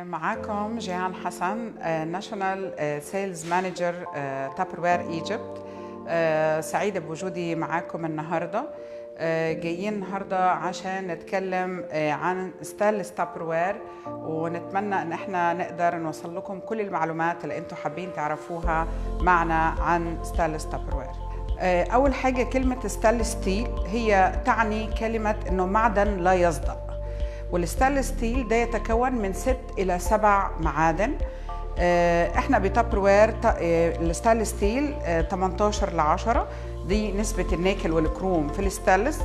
معاكم جيهان حسن، ناشونال سيلز مانجر تابروير ايجيبت. سعيدة بوجودي معاكم النهاردة. جايين النهاردة عشان نتكلم عن ستانلس تابروير، ونتمنى ان احنا نقدر نوصل لكم كل المعلومات اللي انتم حابين تعرفوها معنا عن ستانلس تابروير. اول حاجة، كلمة ستانلس ستيل هي تعني كلمة انه معدن لا يصدأ، والستانلس ستيل ده يتكون من 6 إلى 7 معادن. احنا بتابروير الستانلس ستيل 18/10، دي نسبة النيكل والكروم في الستانلس.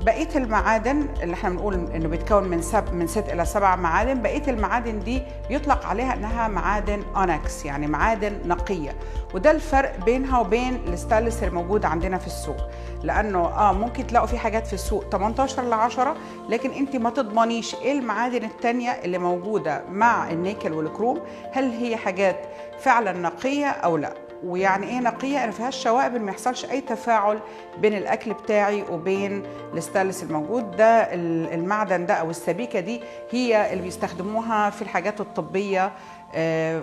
بقية المعادن اللي احنا بنقول انه بيتكون من 6 إلى 7 معادن، بقية المعادن دي يطلق عليها انها معادن اونكس، يعني معادن نقية. وده الفرق بينها وبين الستانلس الموجود عندنا في السوق، لانه ممكن تلاقوا في حاجات في السوق 18/10، لكن انت ما تضمنيش ايه المعادن التانية اللي موجودة مع النيكل والكروم، هل هي حاجات فعلا نقية او لا. ويعني ايه نقيه؟ انا فيهاش شوائب، ما يحصلش اي تفاعل بين الاكل بتاعي وبين الستانلس الموجود ده. المعدن ده او السبيكه دي هي اللي بيستخدموها في الحاجات الطبيه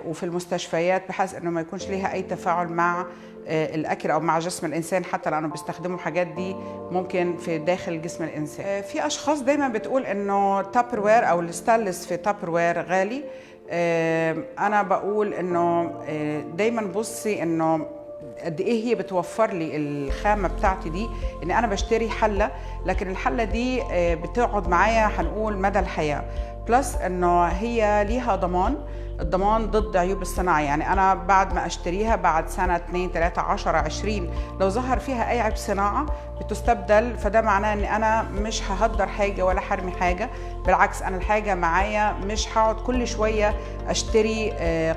وفي المستشفيات، بحيث انه ما يكونش ليها اي تفاعل مع الاكل او مع جسم الانسان، حتى لانه بيستخدموا حاجات دي ممكن في داخل جسم الانسان. في اشخاص دايما بتقول انه تابروير او الستانلس في تابروير غالي. أنا بقول إنه دايماً بصي إنه قد إيه هي بتوفر لي الخامة بتاعتي دي. إن أنا بشتري حلة، لكن الحلة دي بتقعد معايا هنقول مدى الحياة، بلس إنه هي ليها الضمان ضد عيوب الصناعة. يعني أنا بعد ما أشتريها بعد سنة 2 3 10 20 لو ظهر فيها أي عيب صناعة بتستبدل، فده معناه إن أنا مش ههدر حاجة ولا حرمي حاجة. بالعكس، أنا الحاجة معايا، مش هقعد كل شوية أشتري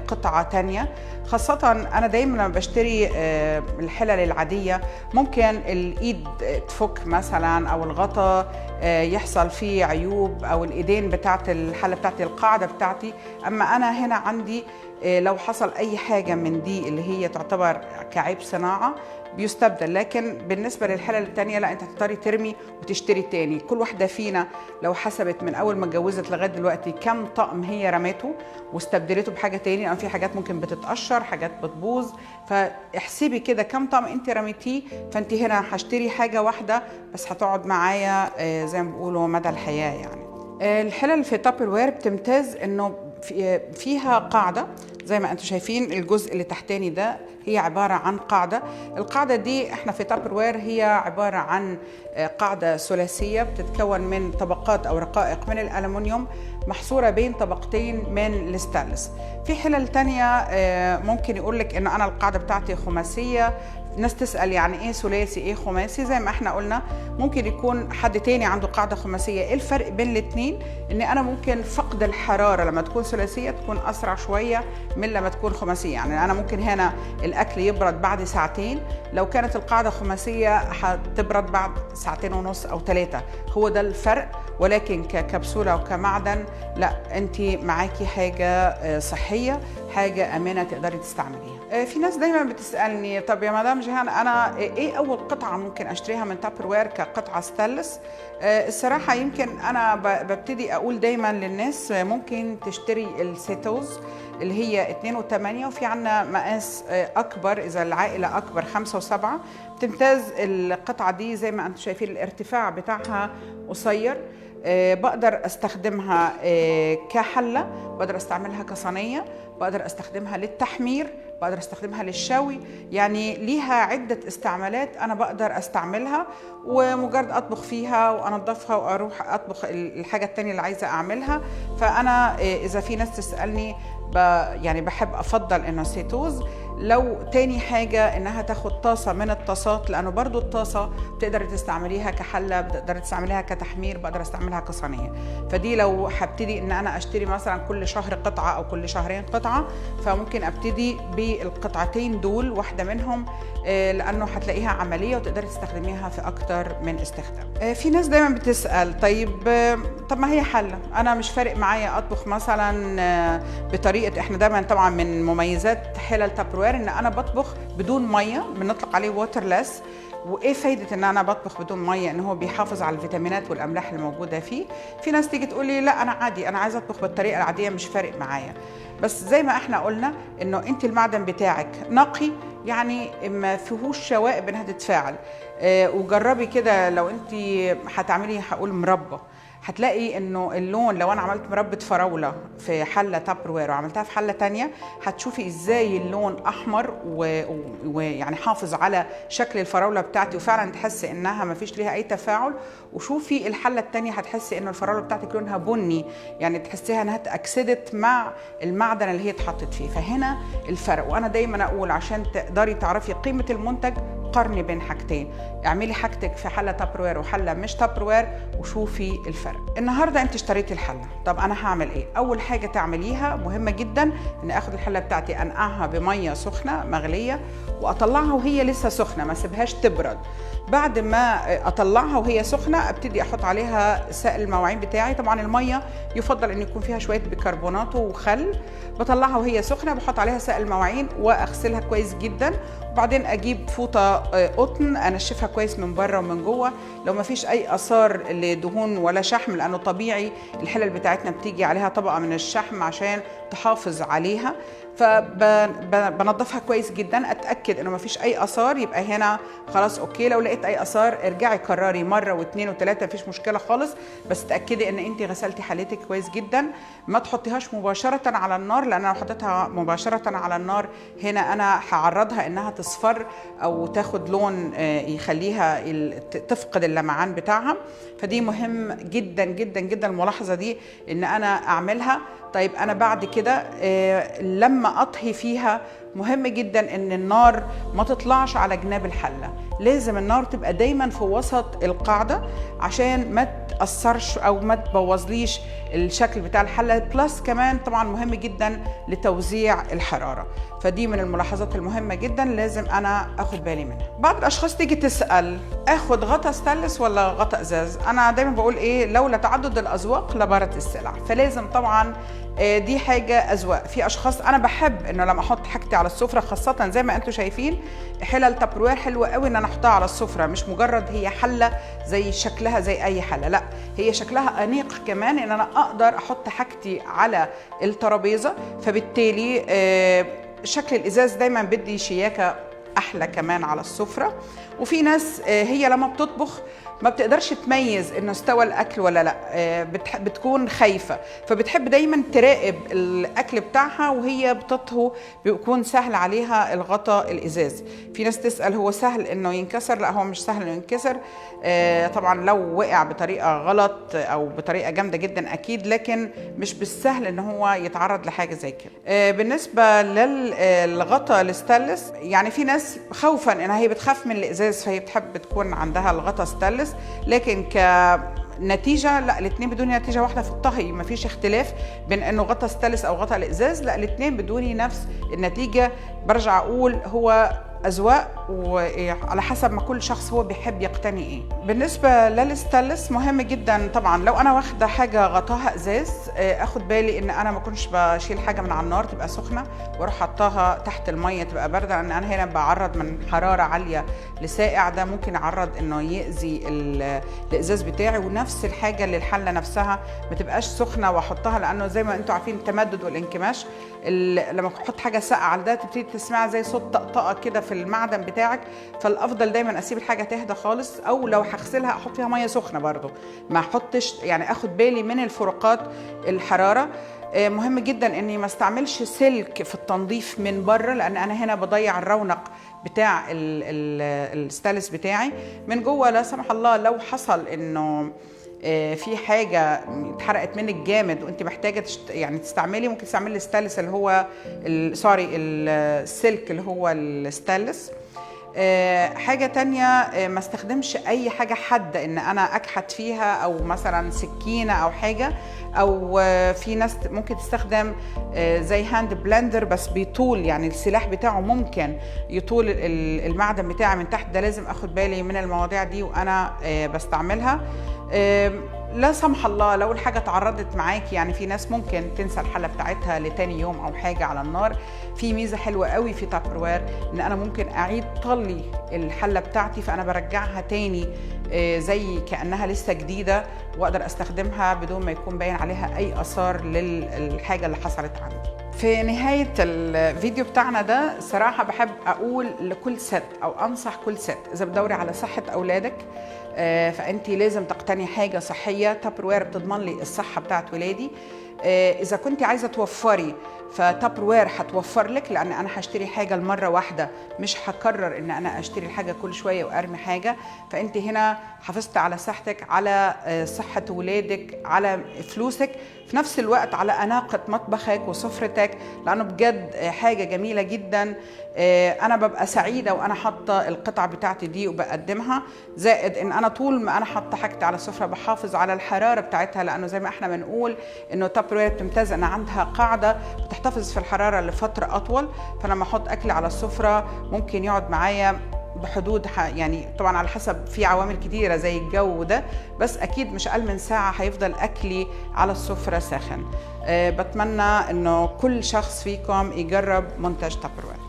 قطعة تانية. خاصة أنا دايما لما بشتري الحلل العادية ممكن الإيد تفك مثلا، أو الغطا يحصل فيه عيوب، أو الإيدين بتاعت الحلة بتاعتي، القاعدة بتاعتي. أما أنا هنا عندي لو حصل أي حاجة من دي اللي هي تعتبر كعيب صناعة بيستبدل. لكن بالنسبة للحلل التانية لا، انت هتضطري ترمي وتشتري تاني. كل واحدة فينا لو حسبت من اول ما اتجوزت لغاية دلوقتي كم طقم هي رمته واستبدلته بحاجة تاني، لان في حاجات ممكن بتتقشر، حاجات بتبوظ، فاحسبي كده كم طقم انت رميتيه. فانت هنا هشتري حاجة واحدة بس هتقعد معايا زي ما بيقولوا مدى الحياة. يعني الحلل في تابروير بتمتاز انه فيها قاعدة زي ما انتم شايفين. الجزء اللي تحتاني ده هي عبارة عن قاعدة. القاعدة دي احنا في تابروير هي عبارة عن قاعدة ثلاثية بتتكون من طبقات أو رقائق من الألمنيوم محصورة بين طبقتين من الستانلس. في حلل تانية ممكن يقولك إنه أنا القاعدة بتاعتي خماسية. ناس تسأل يعني إيه ثلاثي إيه خماسي؟ زي ما إحنا قلنا ممكن يكون حد تاني عنده قاعدة خماسية. إيه الفرق بين الاتنين؟ إن أنا ممكن فقد الحرارة لما تكون ثلاثية تكون أسرع شوية من لما تكون خماسية. يعني أنا ممكن هنا الأكل يبرد بعد ساعتين، لو كانت القاعدة خماسية هتبرد بعد 2.5 ساعة أو 3. هو ده الفرق. ولكن ككبسولة وكمعدن لا، أنت معاكي حاجة صحية، حاجة أمنة تقدري تستعمليها. في ناس دايما بتسألني طب يا مدام جيهان، أنا إيه أول قطعة ممكن أشتريها من تابروير كقطعة ستانلس؟ الصراحة يمكن أنا ببتدي أقول دايما للناس ممكن تشتري السيتوز اللي هي 2 و8، وفي عنا مقاس أكبر إذا العائلة أكبر 5 و7. بتمتاز القطعة دي زي ما أنتم شايفين، الارتفاع بتاعها قصير. بقدر استخدمها كحلة، بقدر استعملها كصينية، بقدر استخدمها للتحمير، بقدر استخدمها للشوي. يعني ليها عدة استعمالات أنا بقدر استعملها، ومجرد أطبخ فيها وأنظفها وأروح أطبخ الحاجة التانية اللي عايزة أعملها. فأنا إذا في ناس تسألني يعني بحب أفضل إنه سيتوز. لو تاني حاجة إنها تاخد طاسة من الطاسات، لأنه برضو الطاسة بتقدر تستعمليها كحلة، بتقدر تستعمليها كتحمير، بقدر استعملها كصينية. فدي لو هبتدي إن أنا أشتري مثلا كل شهر قطعة أو كل شهرين قطعة، فممكن أبتدي بالقطعتين دول، واحدة منهم لأنه هتلاقيها عملية وتقدري تستخدميها في أكتر من استخدام. في ناس دايما بتسأل طب ما هي حلة، أنا مش فارق معايا أطبخ مثلا بطريقة. إحنا دايما طبعا من مميزات حلل تابروير إن أنا بطبخ بدون مية، بنطلق عليه ووترلس. وايه فايده ان انا بطبخ بدون ميه؟ ان هو بيحافظ على الفيتامينات والاملاح اللي موجوده فيه. في ناس تيجي تقول لي لا انا عادي، انا عايزه اطبخ بالطريقه العاديه مش فارق معايا. بس زي ما احنا قلنا انه انت المعدن بتاعك نقي، يعني ما فيهوش شوائب انها تتفاعل. وجربي كده لو انت هتعملي هقول مربى، هتلاقي انه اللون لو انا عملت مربى فراوله في حله تابروير وعملتها في حله تانية هتشوفي ازاي اللون احمر ويعني حافظ على شكل الفراوله بتاعتي، وفعلا تحسي انها ما فيش ليها اي تفاعل. وشوفي الحله التانية هتحسي انه الفراوله بتاعتك لونها بني، يعني تحسيها انها اتاكسدت مع المعدن اللي هي اتحطت فيه. فهنا الفرق. وانا دايما اقول عشان تقدري تعرفي قيمه المنتج قارني بين حاجتين، اعملي حاجتك في حله تابروير وحله مش تابروير وشوفي الفرق. النهارده انت اشتريتي الحله، طب انا هعمل ايه؟ اول حاجه تعمليها مهمه جدا ان اخد الحله بتاعتي انقعها بميه سخنه مغليه واطلعها وهي لسه سخنه، ما اسيبهاش تبرد. بعد ما اطلعها وهي سخنه ابتدي احط عليها سائل المواعين بتاعي. طبعا الميه يفضل ان يكون فيها شويه بيكربونات وخل. بطلعها وهي سخنه، بحط عليها سائل المواعين واغسلها كويس جدا. وبعدين اجيب فوطه قطن انشفها كويس من بره ومن جوه، لو ما فيش اي اثار لدهون ولا شحم، لانه طبيعي الحلل بتاعتنا بتيجي عليها طبقه من الشحم عشان تحافظ عليها. فبنضفها كويس جدا، اتاكد انه ما فيش اي اثار، يبقى هنا خلاص اوكي. لو لقيت اي اثار ارجعي كرري مره واثنين وثلاثه، مفيش مشكله خالص، بس تاكدي ان انت غسلتي حلتك كويس جدا. ما تحطيهاش مباشره على النار، لان لو حطيتها مباشره على النار هنا انا هعرضها انها تصفر او تاخد لون يخليها تفقد اللمعان بتاعها. فدي مهم جدا جدا جدا الملاحظه دي ان انا اعملها. طيب انا بعد كده لما اطهي فيها مهم جدا ان النار ما تطلعش على جناب الحله، لازم النار تبقى دايما في وسط القاعده عشان ما تاثرش او ما تبوظليش الشكل بتاع الحله. بلس كمان طبعا مهم جدا لتوزيع الحراره. فدي من الملاحظات المهمه جدا لازم انا اخد بالي منها. بعض الاشخاص تيجي تسال اخد غطا ستانلس ولا غطا ازاز؟ انا دايما بقول ايه، لولا تعدد الاذواق لبارت السلع. فلازم طبعا دي حاجه اذواق. في اشخاص انا بحب انه لما احط حاجتي على السفره، خاصه زي ما انتم شايفين حلل تابروير حلوه قوي ان انا احطها على السفره، مش مجرد هي حله زي شكلها زي اي حله، لا هي شكلها انيق كمان ان انا اقدر احط حاجتي على الترابيزه. فبالتالي شكل الازاز دايما بدي شياكه احلى كمان على السفره. وفي ناس هي لما بتطبخ ما بتقدرش تميز انه استوى الاكل ولا لا، بتكون خايفه، فبتحب دايما تراقب الاكل بتاعها وهي بتطهو، بيكون سهل عليها الغطاء الازاز. في ناس تسال هو سهل انه ينكسر؟ لا هو مش سهل انه ينكسر. طبعا لو وقع بطريقه غلط او بطريقه جامده جدا اكيد، لكن مش بالسهل ان هو يتعرض لحاجه زي كده. بالنسبه للغطاء الستانلس، يعني في ناس خوفا انها هي بتخاف من الازاز فهي بتحب تكون عندها الغطاء ستانلس، لكن كنتيجه لا، الاثنين بدون نتيجه واحده في الطهي. ما فيش اختلاف بين انه غطاء ستانلس او غطاء الازاز، لا الاثنين بدوني نفس النتيجه. برجع اقول هو اذواق وعلى حسب ما كل شخص هو بيحب يقتني ايه. بالنسبه للستانلس مهم جدا طبعا لو انا واخده حاجه غطاها ازاز اخد بالي ان انا ما اكونش بشيل حاجه من على النار تبقى سخنه واروح حطاها تحت الميه تبقى بارده، لان انا هنا بعرض من حراره عاليه لسائع، ده ممكن يعرض انه ياذي الازاز بتاعي. ونفس الحاجه للحله نفسها ما تبقاش سخنه واحطها، لانه زي ما انتم عارفين التمدد والانكماش لما احط حاجه ساقعه على ده تبتدي تسمعها زي صوت طقطقه كده في المعدن بتاعك. فالافضل دايما اسيب الحاجه تهدى خالص، او لو هغسلها احط فيها ميه سخنه برضو، ما احطش يعني اخد بالي من الفروقات الحراره. مهم جدا اني ما استعملش سلك في التنظيف من بره، لان انا هنا بضيع الرونق بتاع الستانلس بتاعي. من جوه لا سمح الله لو حصل انه في حاجه اتحرقت منك جامد وانت محتاجه يعني تستعملي، ممكن تستعملي الستانلس اللي هو السلك اللي هو الستانلس. حاجة تانية ما استخدمش اي حاجة حادة ان انا اكحت فيها، او مثلا سكينة او حاجة، او في ناس ممكن تستخدم زي هاند بلندر بس بيطول، يعني السلاح بتاعه ممكن يطول المعدن بتاعي من تحت. ده لازم اخد بالي من المواضيع دي وانا بستعملها. لا سمح الله لو الحاجة تعرضت معاك، يعني في ناس ممكن تنسى الحلة بتاعتها لتاني يوم أو حاجة على النار، في ميزة حلوة قوي في تابروير إن أنا ممكن أعيد طلي الحلة بتاعتي، فأنا برجعها تاني زي كأنها لسه جديدة، وأقدر أستخدمها بدون ما يكون باين عليها أي آثار للحاجة اللي حصلت عندي. في نهاية الفيديو بتاعنا ده صراحة بحب أقول لكل ست أو أنصح كل ست إذا بتدوري على صحة أولادك فأنت لازم تقتني حاجة صحية. تابروير بتضمن لي الصحة بتاعت ولادي. إذا كنت عايزة توفري فتابروير هتوفر لك، لأن أنا هشتري حاجة المرة واحدة، مش هكرر إن أنا أشتري الحاجة كل شوية وأرمي حاجة. فأنت هنا حافظت على صحتك، على صحة ولادك، على فلوسك، في نفس الوقت على أناقة مطبخك وسفرتك، لأنه بجد حاجة جميلة جدا. أنا ببقى سعيدة وأنا حاطة القطع بتاعتي دي وبقدمها، زائد إن أنا طول ما أنا حاطة حاجتي على السفرة بحافظ على الحرارة بتاعتها، لأنه زي ما إحنا بنقول إنه تابروير بتمتاز إن عندها قاعدة بتحتفظ في الحرارة لفترة أطول. فلما أحط أكلي على السفرة ممكن يقعد معايا بحدود يعني طبعا على حسب، في عوامل كتيرة زي الجو ده، بس أكيد مش أقل من ساعة هيفضل أكلي على السفرة ساخن. بتمنى إنه كل شخص فيكم يجرب منتج تابروير.